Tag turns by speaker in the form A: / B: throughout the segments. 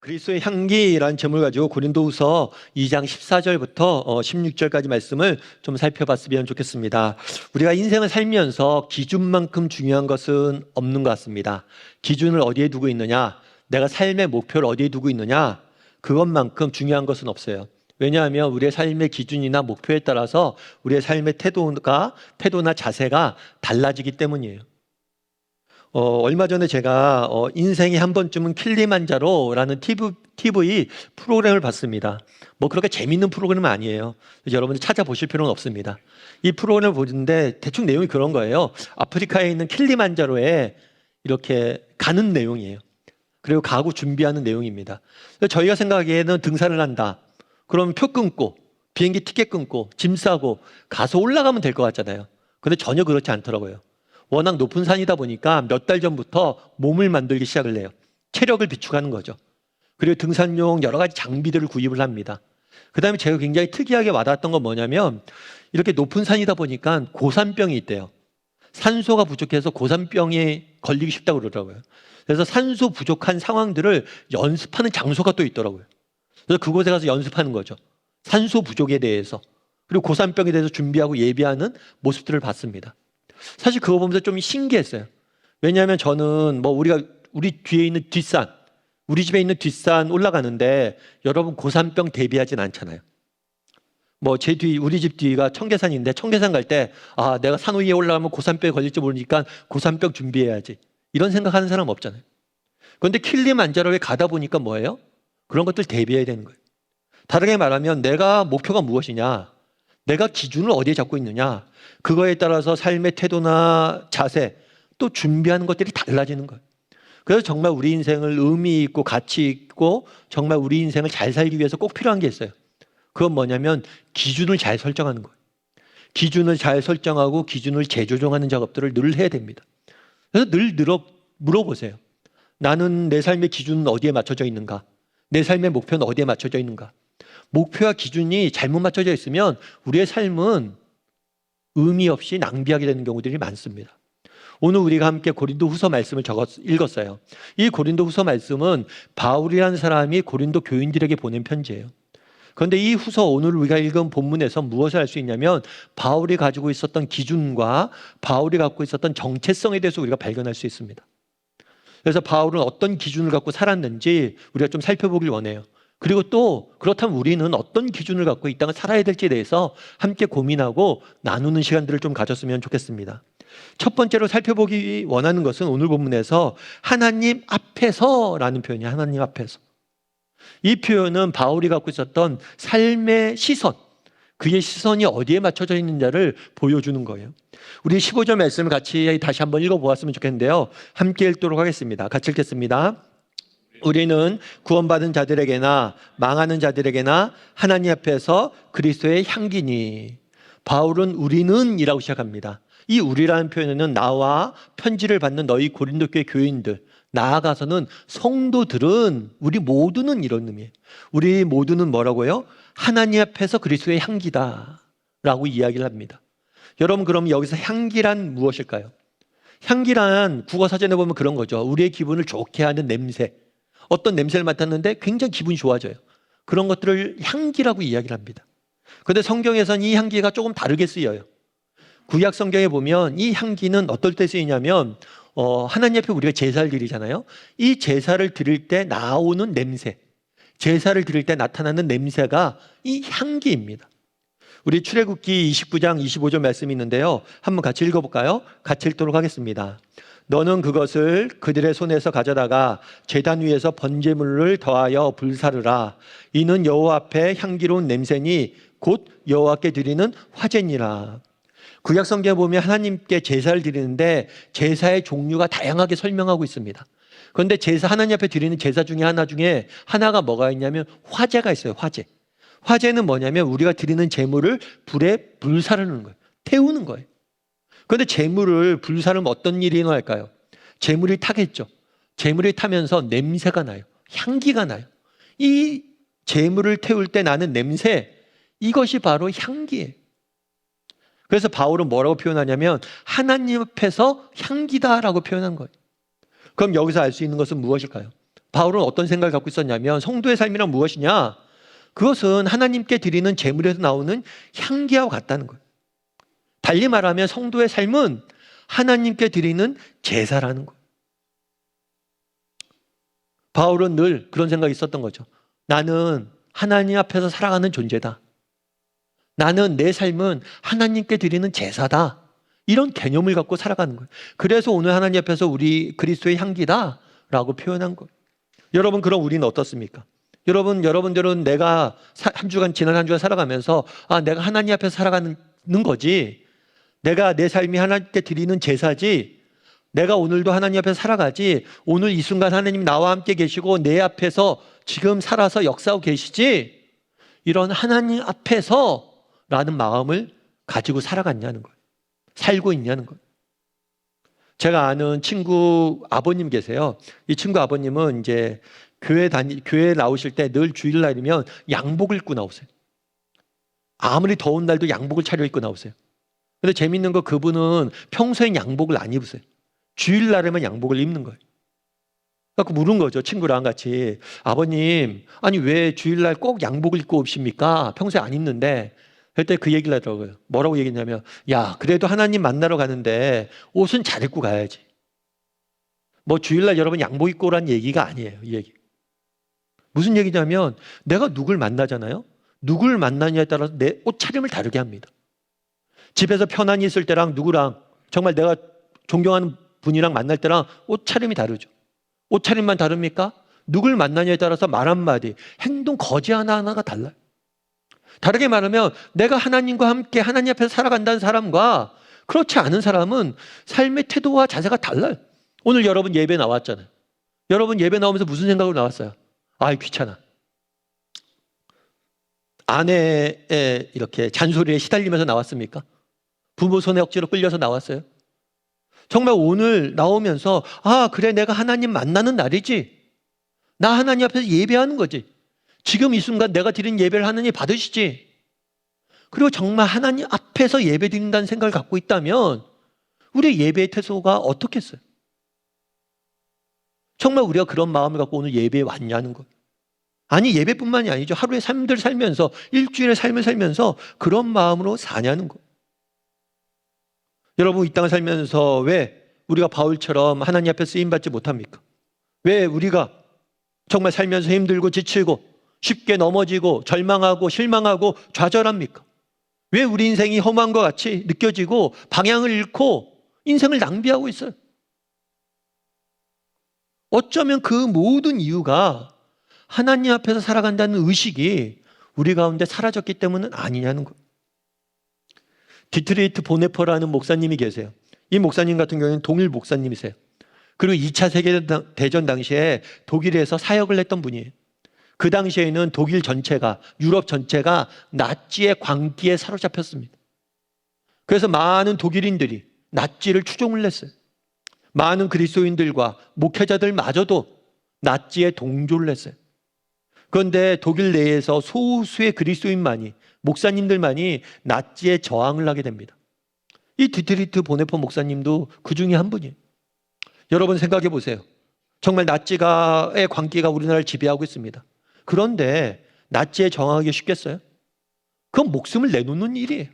A: 그리스도의 향기라는 제목을 가지고 고린도후서 2장 14절부터 16절까지 말씀을 좀 살펴봤으면 좋겠습니다. 우리가 인생을 살면서 기준만큼 중요한 것은 없는 것 같습니다. 기준을 어디에 두고 있느냐, 내가 삶의 목표를 어디에 두고 있느냐, 그것만큼 중요한 것은 없어요. 왜냐하면 우리의 삶의 기준이나 목표에 따라서 우리의 삶의 태도나 자세가 달라지기 때문이에요. 얼마 전에 제가 인생에 한 번쯤은 킬리만자로라는 TV 프로그램을 봤습니다. 뭐 그렇게 재밌는 프로그램은 아니에요. 여러분들 찾아보실 필요는 없습니다. 이 프로그램을 보는데 대충 내용이 그런 거예요. 아프리카에 있는 킬리만자로에 이렇게 가는 내용이에요. 그리고 가고 준비하는 내용입니다. 저희가 생각하기에는 등산을 한다. 그럼 표 끊고 비행기 티켓 끊고 짐 싸고 가서 올라가면 될 것 같잖아요. 근데 전혀 그렇지 않더라고요. 워낙 높은 산이다 보니까 몇 달 전부터 몸을 만들기 시작을 해요. 체력을 비축하는 거죠. 그리고 등산용 여러 가지 장비들을 구입을 합니다. 그 다음에 제가 굉장히 특이하게 와닿았던 건 뭐냐면 이렇게 높은 산이다 보니까 고산병이 있대요. 산소가 부족해서 고산병에 걸리기 쉽다고 그러더라고요. 그래서 산소 부족한 상황들을 연습하는 장소가 또 있더라고요. 그래서 그곳에 가서 연습하는 거죠. 산소 부족에 대해서. 그리고 고산병에 대해서 준비하고 예비하는 모습들을 봤습니다. 사실 그거 보면서 좀 신기했어요. 왜냐하면 저는 우리 뒤에 있는 뒷산, 우리 집에 있는 뒷산 올라가는데 여러분 고산병 대비하진 않잖아요. 우리 집 뒤가 청계산인데 청계산 갈 때 내가 산 위에 올라가면 고산병에 걸릴지 모르니까 고산병 준비해야지. 이런 생각하는 사람 없잖아요. 그런데 킬리만자로에 가다 보니까 뭐예요? 그런 것들 대비해야 되는 거예요. 다르게 말하면 내가 목표가 무엇이냐? 내가 기준을 어디에 잡고 있느냐? 그거에 따라서 삶의 태도나 자세, 또 준비하는 것들이 달라지는 거예요. 그래서 정말 우리 인생을 의미 있고 가치 있고 정말 우리 인생을 잘 살기 위해서 꼭 필요한 게 있어요. 그건 뭐냐면 기준을 잘 설정하는 거예요. 기준을 잘 설정하고 기준을 재조정하는 작업들을 늘 해야 됩니다. 그래서 늘 물어보세요. 나는 내 삶의 기준은 어디에 맞춰져 있는가? 내 삶의 목표는 어디에 맞춰져 있는가? 목표와 기준이 잘못 맞춰져 있으면 우리의 삶은 의미 없이 낭비하게 되는 경우들이 많습니다. 오늘 우리가 함께 고린도 후서 말씀을 읽었어요. 이 고린도 후서 말씀은 바울이라는 사람이 고린도 교인들에게 보낸 편지예요. 그런데 이 후서 오늘 우리가 읽은 본문에서 무엇을 알 수 있냐면 바울이 가지고 있었던 기준과 바울이 갖고 있었던 정체성에 대해서 우리가 발견할 수 있습니다. 그래서 바울은 어떤 기준을 갖고 살았는지 우리가 좀 살펴보길 원해요. 그리고 또 그렇다면 우리는 어떤 기준을 갖고 이 땅을 살아야 될지에 대해서 함께 고민하고 나누는 시간들을 좀 가졌으면 좋겠습니다. 첫 번째로 살펴보기 원하는 것은 오늘 본문에서 하나님 앞에서라는 표현이에요. 하나님 앞에서. 이 표현은 바울이 갖고 있었던 삶의 시선, 그의 시선이 어디에 맞춰져 있는지를 보여주는 거예요. 우리 15절 말씀을 같이 다시 한번 읽어보았으면 좋겠는데요. 함께 읽도록 하겠습니다. 같이 읽겠습니다. 우리는 구원받은 자들에게나 망하는 자들에게나 하나님 앞에서 그리스도의 향기니. 바울은 우리는 이라고 시작합니다. 이 우리라는 표현은 나와 편지를 받는 너희 고린도 교회 교인들, 나아가서는 성도들은 우리 모두는 이런 의미예요. 우리 모두는 뭐라고요? 하나님 앞에서 그리스도의 향기다 라고 이야기를 합니다. 여러분, 그럼 여기서 향기란 무엇일까요? 향기란 국어사전에 보면 그런 거죠. 우리의 기분을 좋게 하는 냄새. 어떤 냄새를 맡았는데 굉장히 기분이 좋아져요. 그런 것들을 향기라고 이야기를 합니다. 그런데 성경에서는 이 향기가 조금 다르게 쓰여요. 구약 성경에 보면 이 향기는 어떨 때 쓰이냐면 하나님 앞에 우리가 제사를 드리잖아요. 이 제사를 드릴 때 나오는 냄새, 제사를 드릴 때 나타나는 냄새가 이 향기입니다. 우리 출애굽기 29장 25절 말씀이 있는데요. 한번 같이 읽어볼까요? 같이 읽도록 하겠습니다. 너는 그것을 그들의 손에서 가져다가 제단 위에서 번제물을 더하여 불사르라. 이는 여호와 앞에 향기로운 냄새니 곧 여호와께 드리는 화제니라. 구약 성경에 보면 하나님께 제사를 드리는데 제사의 종류가 다양하게 설명하고 있습니다. 그런데 하나님 앞에 드리는 제사 중에 하나가 뭐가 있냐면 화제가 있어요. 화제. 화제는 뭐냐면 우리가 드리는 제물을 불에 불사르는 거예요. 태우는 거예요. 그런데 제물을 불사르면 어떤 일이 일어날까요? 제물이 타겠죠. 제물이 타면서 냄새가 나요. 향기가 나요. 이 제물을 태울 때 나는 냄새, 이것이 바로 향기예요. 그래서 바울은 뭐라고 표현하냐면 하나님 앞에서 향기다라고 표현한 거예요. 그럼 여기서 알 수 있는 것은 무엇일까요? 바울은 어떤 생각을 갖고 있었냐면 성도의 삶이란 무엇이냐? 그것은 하나님께 드리는 제물에서 나오는 향기와 같다는 거예요. 달리 말하면 성도의 삶은 하나님께 드리는 제사라는 거예요. 바울은 늘 그런 생각이 있었던 거죠. 나는 하나님 앞에서 살아가는 존재다. 나는 내 삶은 하나님께 드리는 제사다. 이런 개념을 갖고 살아가는 거예요. 그래서 오늘 하나님 앞에서 우리 그리스도의 향기다라고 표현한 거예요. 여러분, 그럼 우리는 어떻습니까? 여러분들은 내가 지난 한 주간 살아가면서 내가 하나님 앞에서 살아가는 거지. 내가 내 삶이 하나님께 드리는 제사지. 내가 오늘도 하나님 앞에서 살아가지. 오늘 이 순간 하나님 나와 함께 계시고 내 앞에서 지금 살아서 역사하고 계시지. 이런 하나님 앞에서 라는 마음을 가지고 살아갔냐는 거예요. 살고 있냐는 거예요. 제가 아는 친구 아버님 계세요. 이 친구 아버님은 이제 교회 나오실 때 늘 주일날이면 양복을 입고 나오세요. 아무리 더운 날도 양복을 차려입고 나오세요. 근데 재밌는 거 그분은 평소엔 양복을 안 입으세요. 주일날에만 양복을 입는 거예요. 그래서 물은 거죠. 친구랑 같이. 아버님, 아니 왜 주일날 꼭 양복을 입고 오십니까? 평소에 안 입는데. 그때 그 얘기를 하더라고요. 뭐라고 얘기했냐면, 야, 그래도 하나님 만나러 가는데 옷은 잘 입고 가야지. 뭐 주일날 여러분 양복 입고 오라는 얘기가 아니에요. 이 얘기. 무슨 얘기냐면 내가 누굴 만나잖아요. 누굴 만나냐에 따라서 내 옷차림을 다르게 합니다. 집에서 편안히 있을 때랑 누구랑 정말 내가 존경하는 분이랑 만날 때랑 옷차림이 다르죠. 옷차림만 다릅니까? 누굴 만나냐에 따라서 말 한마디, 행동 거지 하나하나가 달라요. 다르게 말하면 내가 하나님과 함께 하나님 앞에서 살아간다는 사람과 그렇지 않은 사람은 삶의 태도와 자세가 달라요. 오늘 여러분 예배 나왔잖아요. 여러분 예배 나오면서 무슨 생각으로 나왔어요? 귀찮아. 아내의 이렇게 잔소리에 시달리면서 나왔습니까? 부모 손에 억지로 끌려서 나왔어요? 정말 오늘 나오면서 그래 내가 하나님 만나는 날이지. 나 하나님 앞에서 예배하는 거지. 지금 이 순간 내가 드린 예배를 하나님 받으시지. 그리고 정말 하나님 앞에서 예배 드린다는 생각을 갖고 있다면 우리의 예배의 태도가 어떻겠어요? 정말 우리가 그런 마음을 갖고 오늘 예배에 왔냐는 것. 아니 예배뿐만이 아니죠. 하루의 삶들 살면서 일주일의 삶을 살면서 그런 마음으로 사냐는 것. 여러분 이 땅을 살면서 왜 우리가 바울처럼 하나님 앞에 쓰임받지 못합니까? 왜 우리가 정말 살면서 힘들고 지치고 쉽게 넘어지고 절망하고 실망하고 좌절합니까? 왜 우리 인생이 험한 것 같이 느껴지고 방향을 잃고 인생을 낭비하고 있어요? 어쩌면 그 모든 이유가 하나님 앞에서 살아간다는 의식이 우리 가운데 사라졌기 때문은 아니냐는 거예요. 디트리히트 보네퍼라는 목사님이 계세요. 이 목사님 같은 경우는 동일 목사님이세요. 그리고 2차 세계대전 당시에 독일에서 사역을 했던 분이에요. 그 당시에는 독일 전체가, 유럽 전체가 나치의 광기에 사로잡혔습니다. 그래서 많은 독일인들이 나치를 추종을 했어요. 많은 그리스도인들과 목회자들마저도 나치에 동조를 했어요. 그런데 독일 내에서 소수의 그리스도인만이, 목사님들만이 나치에 저항을 하게 됩니다. 이 디트리히트 보네퍼 목사님도 그 중에 한 분이에요. 여러분 생각해 보세요. 정말 나치의 광기가 우리나라를 지배하고 있습니다. 그런데 나치에 저항하기 쉽겠어요? 그건 목숨을 내놓는 일이에요.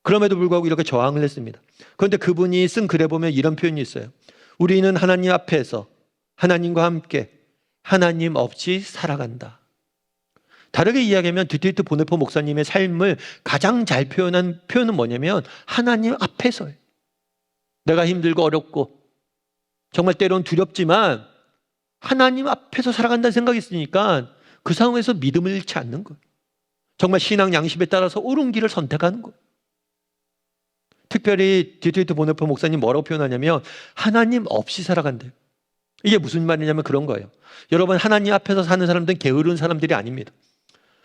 A: 그럼에도 불구하고 이렇게 저항을 했습니다. 그런데 그분이 쓴 글에 보면 이런 표현이 있어요. 우리는 하나님 앞에서 하나님과 함께 하나님 없이 살아간다. 다르게 이야기하면 디트리히트 보네퍼 목사님의 삶을 가장 잘 표현한 표현은 뭐냐면 하나님 앞에서예요. 내가 힘들고 어렵고 정말 때로는 두렵지만 하나님 앞에서 살아간다는 생각이 있으니까 그 상황에서 믿음을 잃지 않는 거예요. 정말 신앙 양심에 따라서 옳은 길을 선택하는 거예요. 특별히 디트리히트 보네퍼 목사님 뭐라고 표현하냐면 하나님 없이 살아간대요. 이게 무슨 말이냐면 그런 거예요. 여러분 하나님 앞에서 사는 사람들은 게으른 사람들이 아닙니다.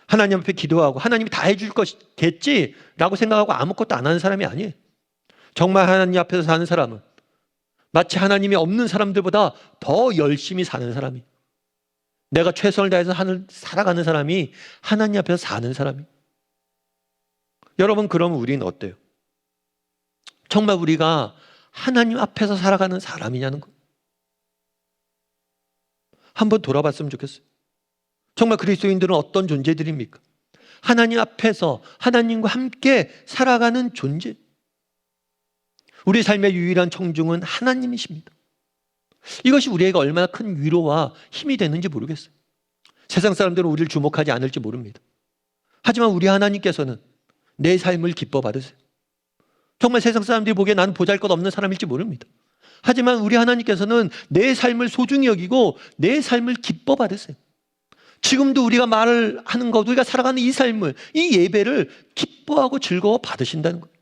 A: 하나님 앞에 기도하고 하나님이 다 해줄 것겠지라고 생각하고 아무것도 안 하는 사람이 아니에요. 정말 하나님 앞에서 사는 사람은 마치 하나님이 없는 사람들보다 더 열심히 사는 사람이, 내가 최선을 다해서 살아가는 사람이 하나님 앞에서 사는 사람이. 여러분 그러면 우리는 어때요? 정말 우리가 하나님 앞에서 살아가는 사람이냐는 거. 한번 돌아봤으면 좋겠어요. 정말 그리스도인들은 어떤 존재들입니까? 하나님 앞에서 하나님과 함께 살아가는 존재. 우리 삶의 유일한 청중은 하나님이십니다. 이것이 우리에게 얼마나 큰 위로와 힘이 되는지 모르겠어요. 세상 사람들은 우리를 주목하지 않을지 모릅니다. 하지만 우리 하나님께서는 내 삶을 기뻐 받으세요. 정말 세상 사람들이 보기에 나는 보잘것없는 사람일지 모릅니다. 하지만 우리 하나님께서는 내 삶을 소중히 여기고 내 삶을 기뻐 받으세요. 지금도 우리가 말을 하는 것, 우리가 살아가는 이 삶을, 이 예배를 기뻐하고 즐거워 받으신다는 거예요.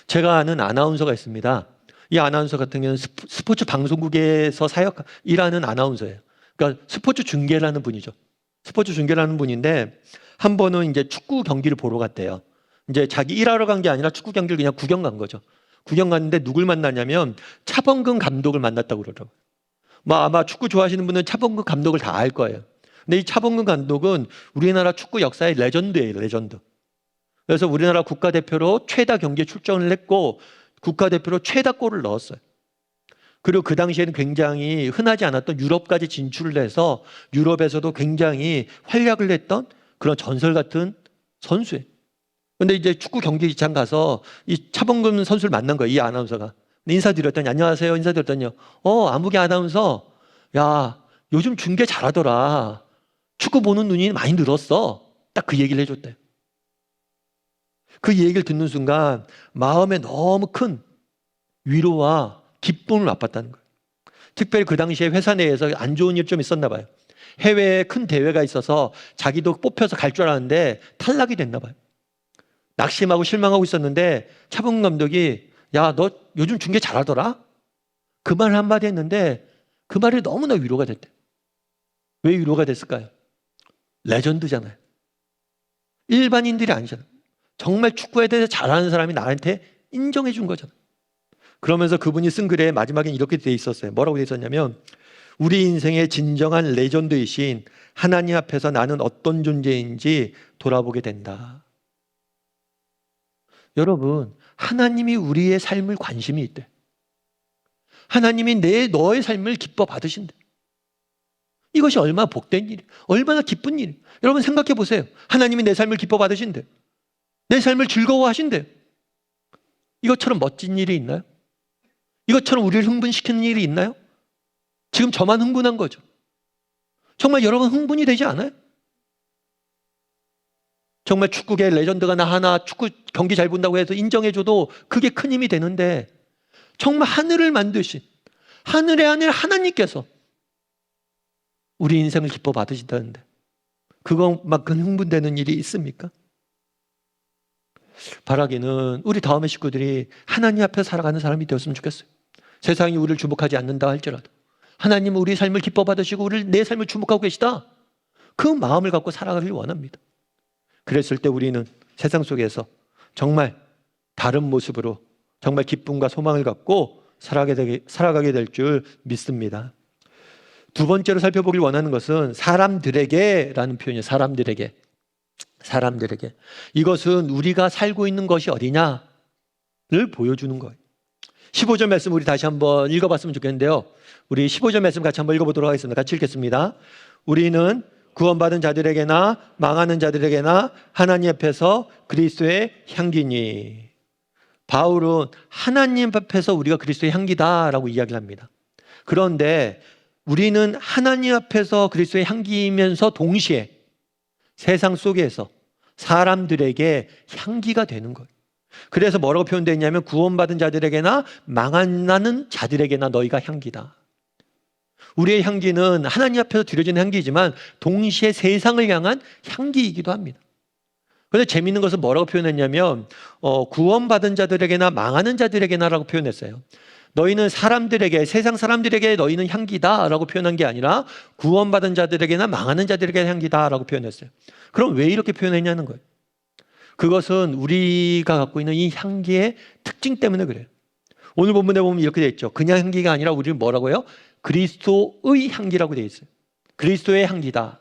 A: 제가 아는 아나운서가 있습니다. 이 아나운서 같은 경우는 스포츠 방송국에서 일하는 아나운서예요. 그러니까 스포츠 중계를 하는 분이죠. 스포츠 중계를 하는 분인데 한 번은 이제 축구 경기를 보러 갔대요. 이제 자기 일하러 간 게 아니라 축구 경기를 그냥 구경 간 거죠. 구경 갔는데 누굴 만났냐면 차범근 감독을 만났다고 그러더라고요. 아마 축구 좋아하시는 분은 차범근 감독을 다 알 거예요. 근데 이 차범근 감독은 우리나라 축구 역사의 레전드예요, 레전드. 그래서 우리나라 국가대표로 최다 경기에 출전을 했고 국가대표로 최다 골을 넣었어요. 그리고 그 당시에는 굉장히 흔하지 않았던 유럽까지 진출을 해서 유럽에서도 굉장히 활약을 했던 그런 전설 같은 선수예요. 근데 이제 축구 경기장 가서 이 차범근 선수를 만난 거예요, 이 아나운서가. 인사드렸더니 안녕하세요 인사드렸더니 아무개 아나운서, 야 요즘 중계 잘하더라. 축구 보는 눈이 많이 늘었어. 딱 그 얘기를 해줬대요. 그 얘기를 듣는 순간 마음에 너무 큰 위로와 기쁨을 맛봤다는 거예요. 특별히 그 당시에 회사 내에서 안 좋은 일 좀 있었나 봐요. 해외에 큰 대회가 있어서 자기도 뽑혀서 갈 줄 알았는데 탈락이 됐나 봐요. 낙심하고 실망하고 있었는데 차범근 감독이 야, 너 요즘 중계 잘하더라? 그 말 한마디 했는데 그 말이 너무나 위로가 됐대. 왜 위로가 됐을까요? 레전드잖아요. 일반인들이 아니잖아요. 정말 축구에 대해서 잘하는 사람이 나한테 인정해 준 거잖아요. 그러면서 그분이 쓴 글에 마지막엔 이렇게 돼 있었어요. 뭐라고 돼 있었냐면 우리 인생의 진정한 레전드이신 하나님 앞에서 나는 어떤 존재인지 돌아보게 된다. 여러분, 하나님이 우리의 삶을 관심이 있대. 하나님이 너의 삶을 기뻐 받으신대. 이것이 얼마나 복된 일이에요. 얼마나 기쁜 일이에요. 여러분 생각해 보세요. 하나님이 내 삶을 기뻐 받으신대. 내 삶을 즐거워하신대. 이것처럼 멋진 일이 있나요? 이것처럼 우리를 흥분시키는 일이 있나요? 지금 저만 흥분한 거죠. 정말 여러분 흥분이 되지 않아요? 정말 축구계 레전드가 나 하나 축구 경기 잘 본다고 해서 인정해줘도 그게 큰 힘이 되는데 정말 하늘을 만드신 하늘의 하늘 하나님께서 우리 인생을 기뻐 받으신다는데 그것만큼 흥분되는 일이 있습니까? 바라기는 우리 다음의 식구들이 하나님 앞에 살아가는 사람이 되었으면 좋겠어요. 세상이 우리를 주목하지 않는다 할지라도 하나님은 우리 삶을 기뻐 받으시고 내 삶을 주목하고 계시다. 그 마음을 갖고 살아가길 원합니다. 그랬을 때 우리는 세상 속에서 정말 다른 모습으로 정말 기쁨과 소망을 갖고 살아가게 될 줄 믿습니다. 두 번째로 살펴보길 원하는 것은 사람들에게라는 표현이에요. 사람들에게. 이것은 우리가 살고 있는 것이 어디냐를 보여주는 거예요. 15절 말씀 우리 다시 한번 읽어봤으면 좋겠는데요. 우리 15절 말씀 같이 한번 읽어보도록 하겠습니다. 같이 읽겠습니다. 우리는 구원받은 자들에게나 망하는 자들에게나 하나님 앞에서 그리스도의 향기니. 바울은 하나님 앞에서 우리가 그리스도의 향기다라고 이야기를 합니다. 그런데 우리는 하나님 앞에서 그리스도의 향기이면서 동시에 세상 속에서 사람들에게 향기가 되는 거예요. 그래서 뭐라고 표현되어 있냐면 구원받은 자들에게나 망하는 자들에게나 너희가 향기다. 우리의 향기는 하나님 앞에서 드려지는 향기이지만 동시에 세상을 향한 향기이기도 합니다. 그런데 재미있는 것은 뭐라고 표현했냐면 구원받은 자들에게나 망하는 자들에게나라고 표현했어요. 너희는 사람들에게, 세상 사람들에게 너희는 향기다 라고 표현한 게 아니라 구원받은 자들에게나 망하는 자들에게 향기다 라고 표현했어요. 그럼 왜 이렇게 표현했냐는 거예요. 그것은 우리가 갖고 있는 이 향기의 특징 때문에 그래요. 오늘 본문에 보면 이렇게 되어 있죠. 그냥 향기가 아니라 우리는 뭐라고요? 그리스도의 향기라고 되어 있어요. 그리스도의 향기다.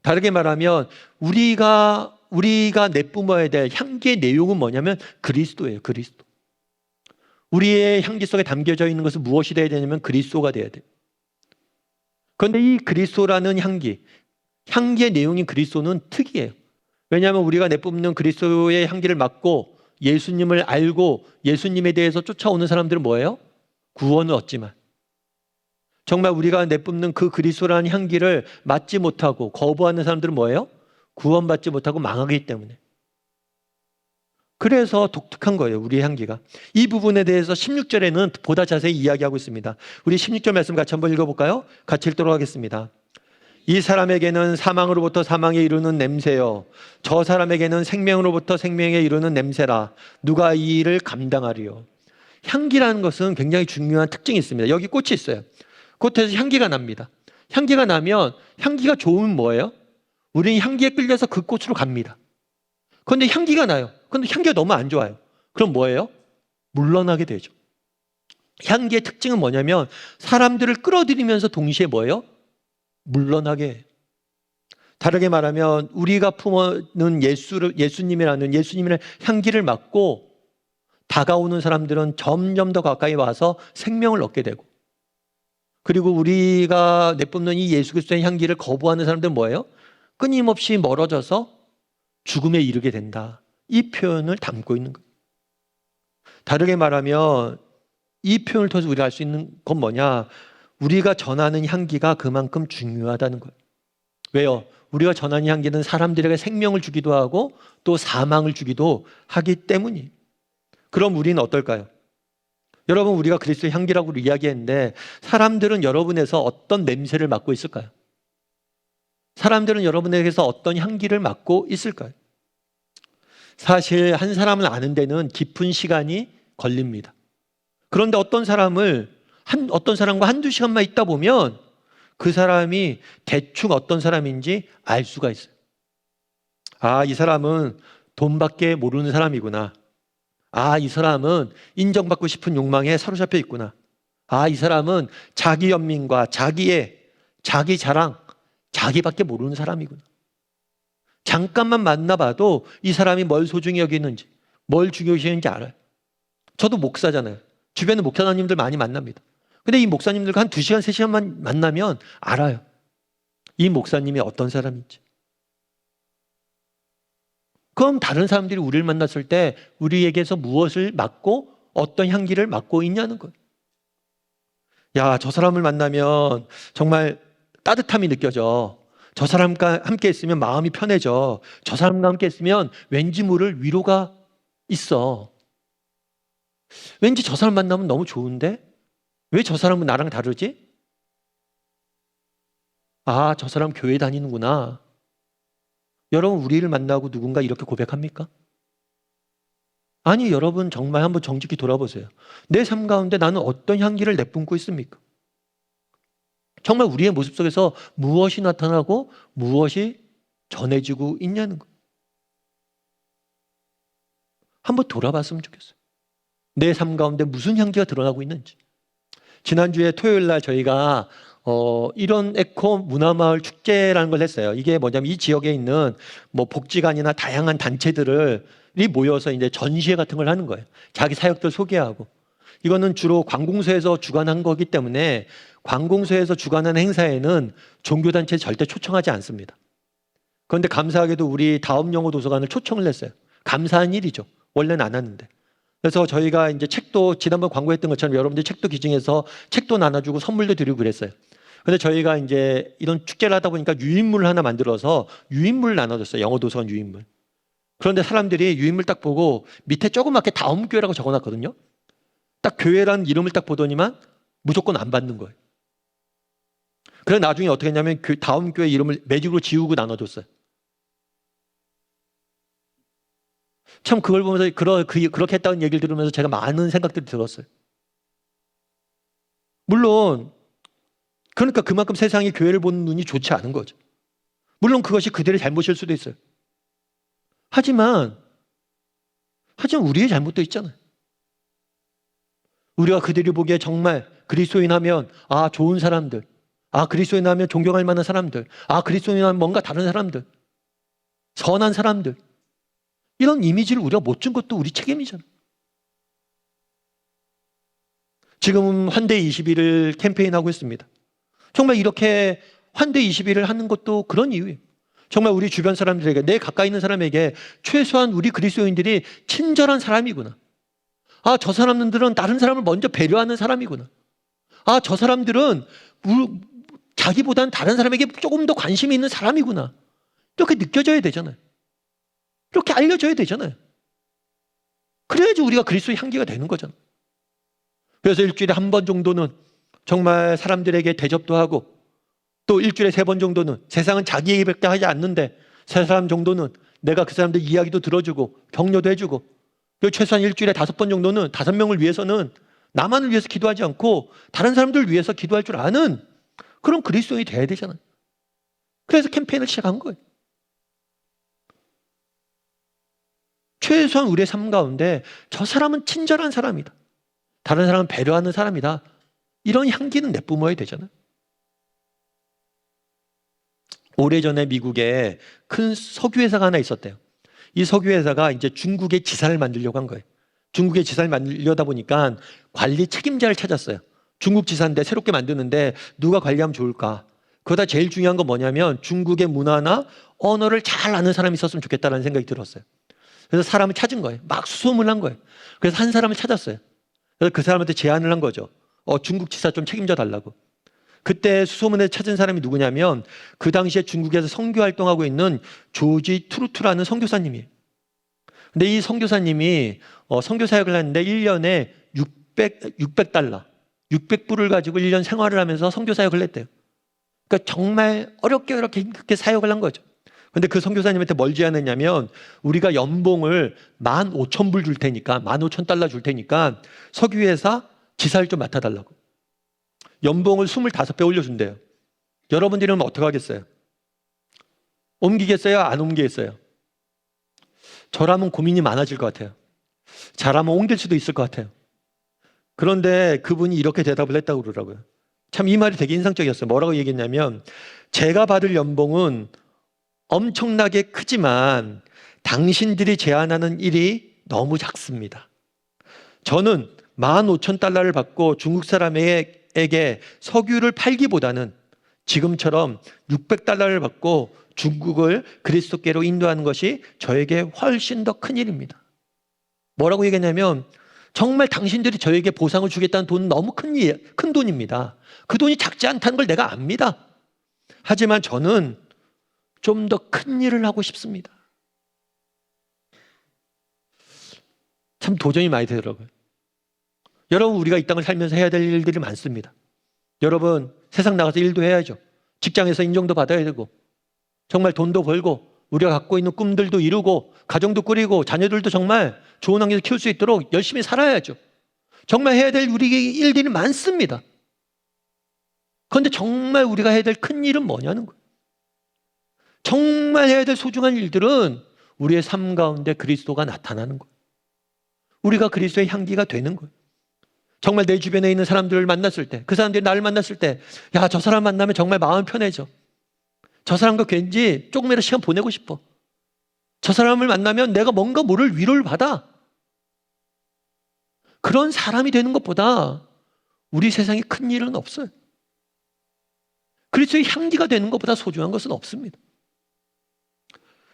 A: 다르게 말하면 우리가 내뿜어야 될 향기의 내용은 뭐냐면 그리스도예요. 그리스도. 우리의 향기 속에 담겨져 있는 것은 무엇이 되어야 되냐면 그리스도가 되어야 돼요. 그런데 이 그리스도라는 향기의 내용인 그리스도는 특이해요. 왜냐하면 우리가 내뿜는 그리스도의 향기를 맡고 예수님을 알고 예수님에 대해서 쫓아오는 사람들은 뭐예요? 구원을 얻지만 정말 우리가 내뿜는 그 그리스도라는 향기를 맡지 못하고 거부하는 사람들은 뭐예요? 구원받지 못하고 망하기 때문에. 그래서 독특한 거예요, 우리의 향기가. 이 부분에 대해서 16절에는 보다 자세히 이야기하고 있습니다. 우리 16절 말씀 같이 한번 읽어볼까요? 같이 읽도록 하겠습니다. 이 사람에게는 사망으로부터 사망에 이르는 냄새요, 저 사람에게는 생명으로부터 생명에 이르는 냄새라. 누가 이 일을 감당하리요? 향기라는 것은 굉장히 중요한 특징이 있습니다. 여기 꽃이 있어요. 꽃에서 향기가 납니다. 향기가 나면 향기가 좋으면 뭐예요? 우리는 향기에 끌려서 그 꽃으로 갑니다. 그런데 향기가 나요. 그런데 향기가 너무 안 좋아요. 그럼 뭐예요? 물러나게 되죠. 향기의 특징은 뭐냐면 사람들을 끌어들이면서 동시에 뭐예요? 물러나게 해요. 다르게 말하면 우리가 품어는 예수님이라는 향기를 맡고 다가오는 사람들은 점점 더 가까이 와서 생명을 얻게 되고, 그리고 우리가 내뿜는 이 예수 그리스도의 향기를 거부하는 사람들은 뭐예요? 끊임없이 멀어져서 죽음에 이르게 된다. 이 표현을 담고 있는 거예요. 다르게 말하면 이 표현을 통해서 우리가 알 수 있는 건 뭐냐? 우리가 전하는 향기가 그만큼 중요하다는 거예요. 왜요? 우리가 전하는 향기는 사람들에게 생명을 주기도 하고 또 사망을 주기도 하기 때문이에요. 그럼 우리는 어떨까요? 여러분, 우리가 그리스도의 향기라고 이야기했는데 사람들은 여러분에서 어떤 냄새를 맡고 있을까요? 사람들은 여러분에게서 어떤 향기를 맡고 있을까요? 사실 한 사람을 아는 데는 깊은 시간이 걸립니다. 그런데 어떤 사람과 한두 시간만 있다 보면 그 사람이 대충 어떤 사람인지 알 수가 있어요. 아, 이 사람은 돈밖에 모르는 사람이구나. 아, 이 사람은 인정받고 싶은 욕망에 사로잡혀 있구나. 아, 이 사람은 자기 연민과 자기 자랑, 자기밖에 모르는 사람이구나. 잠깐만 만나봐도 이 사람이 뭘 소중히 여기는지, 뭘 중요시하는지 알아요. 저도 목사잖아요. 주변에 목사님들 많이 만납니다. 근데 이 목사님들과 한 2시간, 3시간만 만나면 알아요. 이 목사님이 어떤 사람인지. 그럼 다른 사람들이 우리를 만났을 때 우리에게서 무엇을 맡고 어떤 향기를 맡고 있냐는 거예요. 야, 저 사람을 만나면 정말 따뜻함이 느껴져. 저 사람과 함께 있으면 마음이 편해져. 저 사람과 함께 있으면 왠지 모를 위로가 있어. 왠지 저 사람 만나면 너무 좋은데? 왜 저 사람은 나랑 다르지? 아, 저 사람 교회 다니는구나. 여러분, 우리를 만나고 누군가 이렇게 고백합니까? 아니, 여러분 정말 한번 정직히 돌아보세요. 내 삶 가운데 나는 어떤 향기를 내뿜고 있습니까? 정말 우리의 모습 속에서 무엇이 나타나고 무엇이 전해지고 있냐는 거. 한번 돌아봤으면 좋겠어요. 내 삶 가운데 무슨 향기가 드러나고 있는지. 지난주에 토요일 날 저희가 이런 에코 문화마을 축제라는 걸 했어요. 이게 뭐냐면 이 지역에 있는 뭐 복지관이나 다양한 단체들이 모여서 이제 전시회 같은 걸 하는 거예요. 자기 사역들 소개하고. 이거는 주로 관공서에서 주관한 거기 때문에 관공서에서 주관하는 행사에는 종교단체 절대 초청하지 않습니다. 그런데 감사하게도 우리 다음영어 도서관을 초청을 했어요. 감사한 일이죠. 원래는 안 하는데. 그래서 저희가 이제 책도 지난번 광고했던 것처럼 여러분들 책도 기증해서 책도 나눠주고 선물도 드리고 그랬어요. 근데 저희가 이제 이런 축제를 하다 보니까 유인물 하나 만들어서 유인물 나눠줬어요. 영어 도서관 유인물. 그런데 사람들이 유인물 딱 보고 밑에 조그맣게 다음교회라고 적어놨거든요. 딱 교회라는 이름을 딱 보더니만 무조건 안 받는 거예요. 그래서 나중에 어떻게 했냐면 다음교회 이름을 매직으로 지우고 나눠줬어요. 참 그걸 보면서 그렇게 했다는 얘기를 들으면서 제가 많은 생각들이 들었어요. 물론 그러니까 그만큼 세상이 교회를 보는 눈이 좋지 않은 거죠. 물론 그것이 그들의 잘못일 수도 있어요. 하지만 우리의 잘못도 있잖아요. 우리가 그들이 보기에 정말 그리스도인 하면 아, 좋은 사람들, 아, 그리스도인 하면 존경할 만한 사람들, 아, 그리스도인 하면 뭔가 다른 사람들, 선한 사람들, 이런 이미지를 우리가 못 준 것도 우리 책임이잖아요. 지금 환대 21을 캠페인하고 있습니다. 정말 이렇게 환대 20일을 하는 것도 그런 이유예요. 정말 우리 주변 사람들에게, 내 가까이 있는 사람에게 최소한 우리 그리스도인들이 친절한 사람이구나. 아, 저 사람들은 다른 사람을 먼저 배려하는 사람이구나. 아, 저 사람들은 자기보다는 다른 사람에게 조금 더 관심이 있는 사람이구나. 이렇게 느껴져야 되잖아요. 이렇게 알려져야 되잖아요. 그래야지 우리가 그리스도의 향기가 되는 거잖아요. 그래서 일주일에 한 번 정도는 정말 사람들에게 대접도 하고, 또 일주일에 3번 정도는, 세상은 자기 얘기밖에 하지 않는데 3사람 정도는 내가 그 사람들 이야기도 들어주고 격려도 해주고, 그리고 최소한 일주일에 5번 정도는 5명을 위해서는 나만을 위해서 기도하지 않고 다른 사람들을 위해서 기도할 줄 아는 그런 그리스도인이 돼야 되잖아요. 그래서 캠페인을 시작한 거예요. 최소한 우리의 삶 가운데 저 사람은 친절한 사람이다, 다른 사람은 배려하는 사람이다, 이런 향기는 내뿜어야 되잖아요. 오래전에 미국에 큰 석유회사가 하나 있었대요. 이 석유회사가 이제 중국의 지사를 만들려고 한 거예요. 중국의 지사를 만들려다 보니까 관리 책임자를 찾았어요. 중국 지사인데 새롭게 만드는데 누가 관리하면 좋을까? 그거다 제일 중요한 건 뭐냐면 중국의 문화나 언어를 잘 아는 사람이 있었으면 좋겠다는 생각이 들었어요. 그래서 사람을 찾은 거예요. 막 수소문을 한 거예요. 그래서 한 사람을 찾았어요. 그래서 그 사람한테 제안을 한 거죠. 중국 지사 좀 책임져 달라고. 그때 수소문에 찾은 사람이 누구냐면 그 당시에 중국에서 선교 활동하고 있는 조지 트루트라는 선교사님이에요. 근데 이 선교사님이 선교 사역을 했는데 1년에 600달러, 600불을 가지고 1년 생활을 하면서 선교 사역을 했대요. 그러니까 정말 어렵게 힘들게 사역을 한 거죠. 근데 그 선교사님한테 뭘 제안했냐면 우리가 연봉을 15,000불 줄 테니까, 15,000달러 줄 테니까 석유회사 지사를 좀 맡아달라고. 연봉을 25배 올려준대요. 여러분들은 어떻게 하겠어요? 옮기겠어요? 안 옮기겠어요? 저라면 고민이 많아질 것 같아요. 잘하면 옮길 수도 있을 것 같아요. 그런데 그분이 이렇게 대답을 했다고 그러더라고요. 참 이 말이 되게 인상적이었어요. 뭐라고 얘기했냐면 제가 받을 연봉은 엄청나게 크지만 당신들이 제안하는 일이 너무 작습니다. 저는 15,000달러를 받고 중국 사람에게 석유를 팔기보다는 지금처럼 600달러를 받고 중국을 그리스도께로 인도하는 것이 저에게 훨씬 더 큰 일입니다. 뭐라고 얘기했냐면 정말 당신들이 저에게 보상을 주겠다는 돈은 너무 큰 돈입니다. 그 돈이 작지 않다는 걸 내가 압니다. 하지만 저는 좀 더 큰 일을 하고 싶습니다. 참 도전이 많이 되더라고요. 여러분, 우리가 이 땅을 살면서 해야 될 일들이 많습니다. 여러분, 세상 나가서 일도 해야죠. 직장에서 인정도 받아야 되고, 정말 돈도 벌고, 우리가 갖고 있는 꿈들도 이루고, 가정도 꾸리고, 자녀들도 정말 좋은 환경에서 키울 수 있도록 열심히 살아야죠. 정말 해야 될 우리 일들이 많습니다. 그런데 정말 우리가 해야 될 큰 일은 뭐냐는 거예요. 정말 해야 될 소중한 일들은 우리의 삶 가운데 그리스도가 나타나는 거예요. 우리가 그리스도의 향기가 되는 거예요. 정말 내 주변에 있는 사람들을 만났을 때, 그 사람들이 나를 만났을 때, 야, 저 사람 만나면 정말 마음 편해져. 저 사람과 괜히 조금이라도 시간 보내고 싶어. 저 사람을 만나면 내가 뭔가 모를 위로를 받아. 그런 사람이 되는 것보다 우리 세상에 큰 일은 없어요. 그리스도의 향기가 되는 것보다 소중한 것은 없습니다.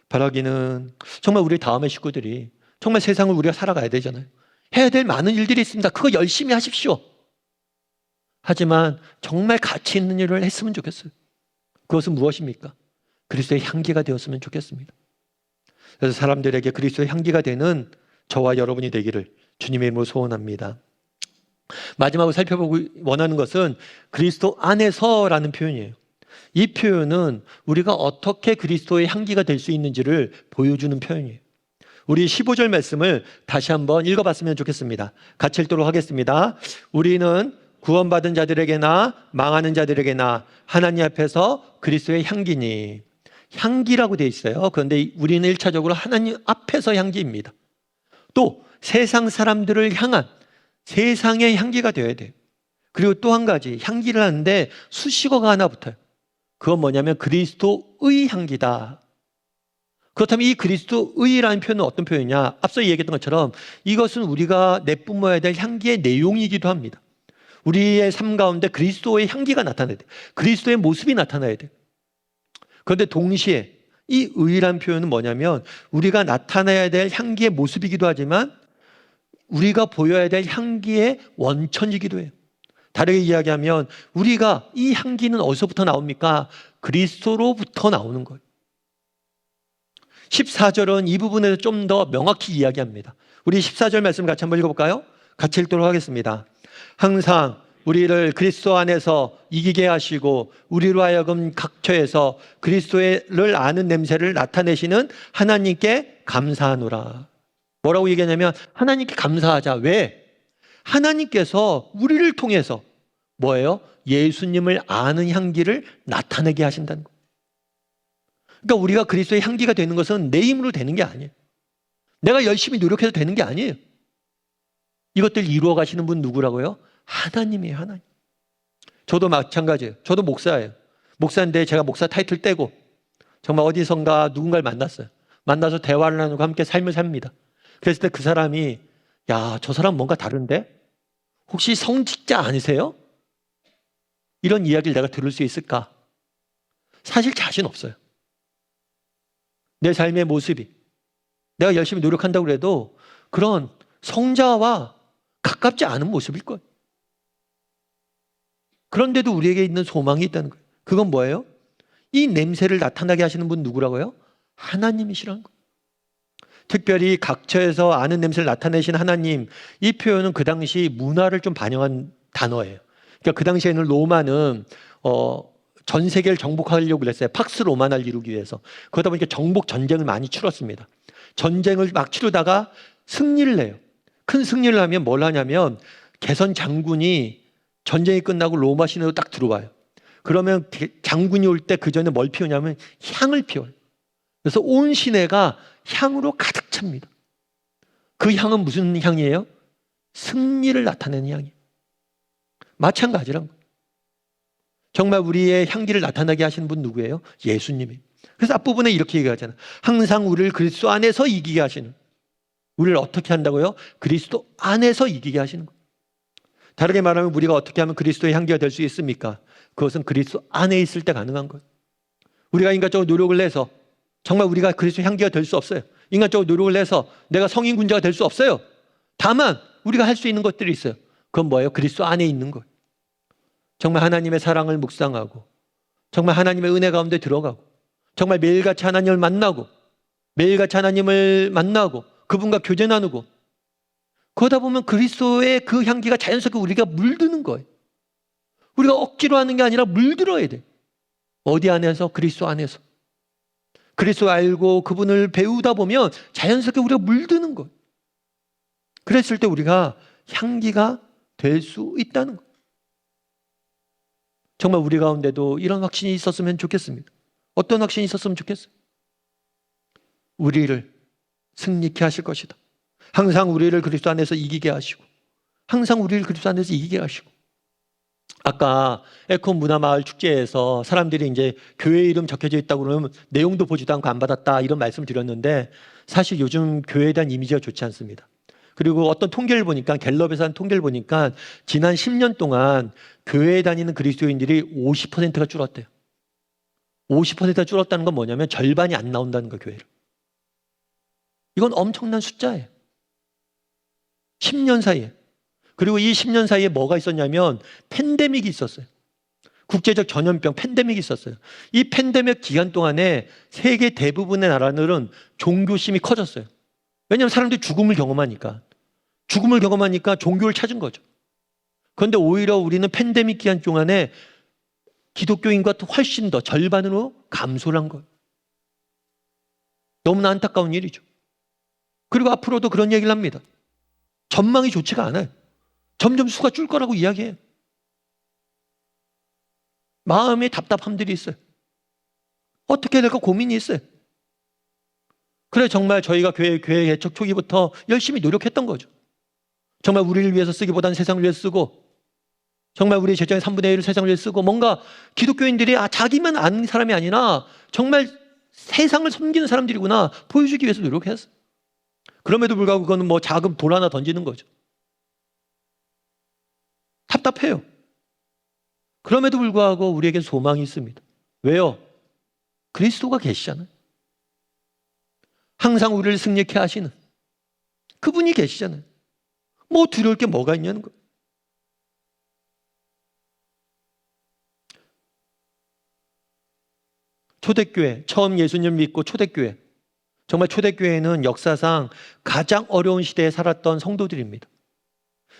A: 바라기는 정말 우리 다음의 식구들이 정말 세상을 우리가 살아가야 되잖아요. 해야 될 많은 일들이 있습니다. 그거 열심히 하십시오. 하지만 정말 가치 있는 일을 했으면 좋겠어요. 그것은 무엇입니까? 그리스도의 향기가 되었으면 좋겠습니다. 그래서 사람들에게 그리스도의 향기가 되는 저와 여러분이 되기를 주님의 이름으로 소원합니다. 마지막으로 살펴보고 원하는 것은 그리스도 안에서라는 표현이에요. 이 표현은 우리가 어떻게 그리스도의 향기가 될 수 있는지를 보여주는 표현이에요. 우리 15절 말씀을 다시 한번 읽어봤으면 좋겠습니다. 같이 읽도록 하겠습니다. 우리는 구원받은 자들에게나 망하는 자들에게나 하나님 앞에서 그리스도의 향기니, 향기라고 되어 있어요. 그런데 우리는 1차적으로 하나님 앞에서 향기입니다. 또 세상 사람들을 향한 세상의 향기가 되어야 돼요. 그리고 또 한 가지 향기를 하는데 수식어가 하나 붙어요. 그건 뭐냐면 그리스도의 향기다. 그렇다면 이 그리스도의라는 표현은 어떤 표현이냐? 앞서 얘기했던 것처럼 이것은 우리가 내뿜어야 될 향기의 내용이기도 합니다. 우리의 삶 가운데 그리스도의 향기가 나타나야 돼. 그리스도의 모습이 나타나야 돼. 그런데 동시에 이 의란 표현은 뭐냐면 우리가 나타내야 될 향기의 모습이기도 하지만 우리가 보여야 될 향기의 원천이기도 해요. 다르게 이야기하면 우리가 이 향기는 어디서부터 나옵니까? 그리스도로부터 나오는 거예요. 14절은 이 부분에서 좀 더 명확히 이야기합니다. 우리 14절 말씀 같이 한번 읽어볼까요? 같이 읽도록 하겠습니다. 항상 우리를 그리스도 안에서 이기게 하시고 우리로 하여금 각처에서 그리스도를 아는 냄새를 나타내시는 하나님께 감사하노라. 뭐라고 얘기하냐면 하나님께 감사하자. 왜? 하나님께서 우리를 통해서 뭐예요? 예수님을 아는 향기를 나타내게 하신다는 거예요. 그러니까 우리가 그리스도의 향기가 되는 것은 내 힘으로 되는 게 아니에요. 내가 열심히 노력해서 되는 게 아니에요. 이것들 이루어 가시는 분 누구라고요? 하나님이에요. 하나님. 저도 마찬가지예요. 저도 목사예요. 목사인데 제가 목사 타이틀 떼고 정말 어디선가 누군가를 만났어요. 만나서 대화를 나누고 함께 삶을 삽니다. 그랬을 때 그 사람이 야, 저 사람 뭔가 다른데? 혹시 성직자 아니세요? 이런 이야기를 내가 들을 수 있을까? 사실 자신 없어요. 내 삶의 모습이 내가 열심히 노력한다고 해도 그런 성자와 가깝지 않은 모습일 거예요. 그런데도 우리에게 있는 소망이 있다는 거예요. 그건 뭐예요? 이 냄새를 나타나게 하시는 분 누구라고요? 하나님이시라는 거예요. 특별히 각처에서 아는 냄새를 나타내신 하나님, 이 표현은 그 당시 문화를 좀 반영한 단어예요. 그러니까 그 당시에는 로마는 전 세계를 정복하려고 그랬어요. 팍스 로마나를 이루기 위해서. 그러다 보니까 정복 전쟁을 많이 치렀습니다. 전쟁을 막 치르다가 승리를 해요. 큰 승리를 하면 뭘 하냐면 개선 장군이 전쟁이 끝나고 로마 시내로 딱 들어와요. 그러면 장군이 올 때 그 전에 뭘 피우냐면 향을 피워요. 그래서 온 시내가 향으로 가득 찹니다. 그 향은 무슨 향이에요? 승리를 나타내는 향이에요. 마찬가지란 거예요. 정말 우리의 향기를 나타나게 하시는 분 누구예요? 예수님이. 그래서 앞부분에 이렇게 얘기하잖아요. 항상 우리를 그리스도 안에서 이기게 하시는. 우리를 어떻게 한다고요? 그리스도 안에서 이기게 하시는 거예요. 다르게 말하면 우리가 어떻게 하면 그리스도의 향기가 될 수 있습니까? 그것은 그리스도 안에 있을 때 가능한 거예요. 우리가 인간적으로 노력을 내서 정말 우리가 그리스도의 향기가 될 수 없어요. 인간적으로 노력을 내서 내가 성인 군자가 될 수 없어요. 다만 우리가 할 수 있는 것들이 있어요. 그건 뭐예요? 그리스도 안에 있는 거예요. 정말 하나님의 사랑을 묵상하고 정말 하나님의 은혜 가운데 들어가고 정말 매일같이 하나님을 만나고 매일같이 하나님을 만나고 그분과 교제 나누고 그러다 보면 그리스도의 그 향기가 자연스럽게 우리가 물드는 거예요. 우리가 억지로 하는 게 아니라 물들어야 돼. 어디 안에서? 그리스도 안에서. 그리스도 알고 그분을 배우다 보면 자연스럽게 우리가 물드는 거예요. 그랬을 때 우리가 향기가 될 수 있다는 거예요. 정말 우리 가운데도 이런 확신이 있었으면 좋겠습니다. 어떤 확신이 있었으면 좋겠어요? 우리를 승리케 하실 것이다. 항상 우리를 그리스도 안에서 이기게 하시고 항상 우리를 그리스도 안에서 이기게 하시고 아까 에콘 문화마을 축제에서 사람들이 이제 교회 이름 적혀져 있다고 그러면 내용도 보지도 않고 안 받았다 이런 말씀을 드렸는데 사실 요즘 교회에 대한 이미지가 좋지 않습니다. 그리고 어떤 통계를 보니까 갤럽에서 한 통계를 보니까 지난 10년 동안 교회에 다니는 그리스도인들이 50%가 줄었대요. 50%가 줄었다는 건 뭐냐면 절반이 안 나온다는 거예요, 교회를. 이건 엄청난 숫자예요. 10년 사이에. 그리고 이 10년 사이에 뭐가 있었냐면 팬데믹이 있었어요. 국제적 전염병 팬데믹이 있었어요. 이 팬데믹 기간 동안에 세계 대부분의 나라들은 종교심이 커졌어요. 왜냐하면 사람들이 죽음을 경험하니까 종교를 찾은 거죠. 그런데 오히려 우리는 팬데믹 기간 동안에 기독교인과 훨씬 더 절반으로 감소를 한 거예요. 너무나 안타까운 일이죠. 그리고 앞으로도 그런 얘기를 합니다. 전망이 좋지가 않아요. 점점 수가 줄 거라고 이야기해요. 마음에 답답함들이 있어요. 어떻게 될까 고민이 있어요. 그래 정말 저희가 교회 개척 초기부터 열심히 노력했던 거죠. 정말 우리를 위해서 쓰기보다는 세상을 위해서 쓰고 정말 우리 재정의 3분의 1을 세상을 위해서 쓰고 뭔가 기독교인들이 자기만 아는 사람이 아니라 정말 세상을 섬기는 사람들이구나 보여주기 위해서 노력했어요. 그럼에도 불구하고 그거는 뭐 자금 돌 하나 던지는 거죠. 답답해요. 그럼에도 불구하고 우리에게 소망이 있습니다. 왜요? 그리스도가 계시잖아요. 항상 우리를 승리케 하시는 그분이 계시잖아요. 뭐 두려울 게 뭐가 있냐는 거예요. 초대교회, 처음 예수님 믿고 초대교회. 정말 초대교회는 역사상 가장 어려운 시대에 살았던 성도들입니다.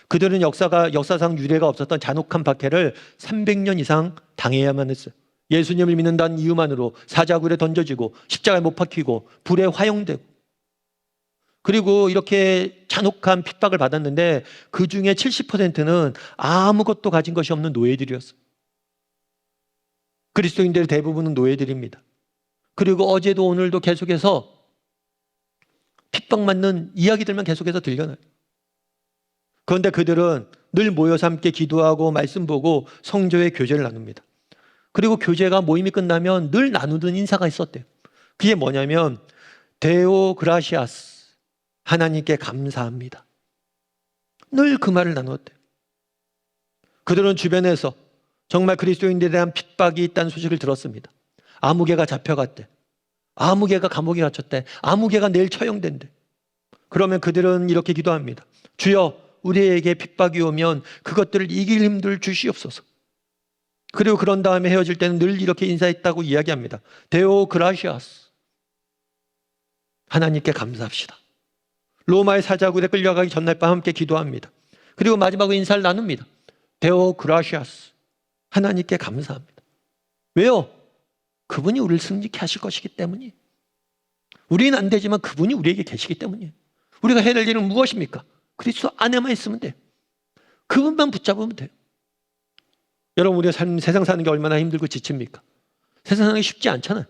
A: 그들은 역사상 유례가 없었던 잔혹한 박해를 300년 이상 당해야만 했어요. 예수님을 믿는다는 이유만으로 사자굴에 던져지고 십자가에 못 박히고 불에 화형되고, 그리고 이렇게 잔혹한 핍박을 받았는데 그 중에 70%는 아무것도 가진 것이 없는 노예들이었어요. 그리스도인들의 대부분은 노예들입니다. 그리고 어제도 오늘도 계속해서 핍박받는 이야기들만 계속해서 들려나요. 그런데 그들은 늘 모여서 함께 기도하고 말씀 보고 성조의 교제를 나눕니다. 그리고 교제가 모임이 끝나면 늘 나누던 인사가 있었대요. 그게 뭐냐면 데오 그라시아스, 하나님께 감사합니다. 늘 그 말을 나누었대요. 그들은 주변에서 정말 그리스도인들에 대한 핍박이 있다는 소식을 들었습니다. 아무개가 잡혀갔대. 아무개가 감옥에 갇혔대. 아무개가 내일 처형된대. 그러면 그들은 이렇게 기도합니다. 주여, 우리에게 핍박이 오면 그것들을 이길 힘들 주시옵소서. 그리고 그런 다음에 헤어질 때는 늘 이렇게 인사했다고 이야기합니다. 데오 그라시아스, 하나님께 감사합시다. 로마의 사자굴에 끌려가기 전날 밤 함께 기도합니다. 그리고 마지막으로 인사를 나눕니다. 데오 그라시아스, 하나님께 감사합니다. 왜요? 그분이 우리를 승리케 하실 것이기 때문이에요. 우리는 안 되지만 그분이 우리에게 계시기 때문이에요. 우리가 해야 될 일은 무엇입니까? 그리스도 안에만 있으면 돼요. 그분만 붙잡으면 돼요. 여러분, 우리가 세상 사는 게 얼마나 힘들고 지칩니까? 세상 사는 게 쉽지 않잖아요.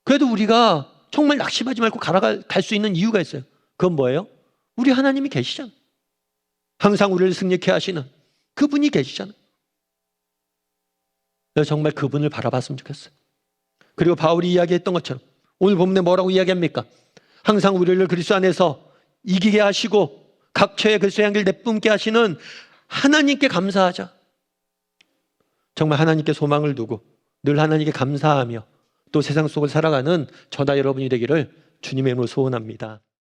A: 그래도 우리가 정말 낙심하지 말고 갈 수 있는 이유가 있어요. 그건 뭐예요? 우리 하나님이 계시잖아요. 항상 우리를 승리케 하시는 그분이 계시잖아요. 그래서 정말 그분을 바라봤으면 좋겠어요. 그리고 바울이 이야기했던 것처럼 오늘 본문에 뭐라고 이야기합니까? 항상 우리를 그리스도 안에서 이기게 하시고 각처에 그리스도의 향기를 내뿜게 하시는 하나님께 감사하자. 정말 하나님께 소망을 두고 늘 하나님께 감사하며 또 세상 속을 살아가는 저나 여러분이 되기를 주님의 이름으로 소원합니다.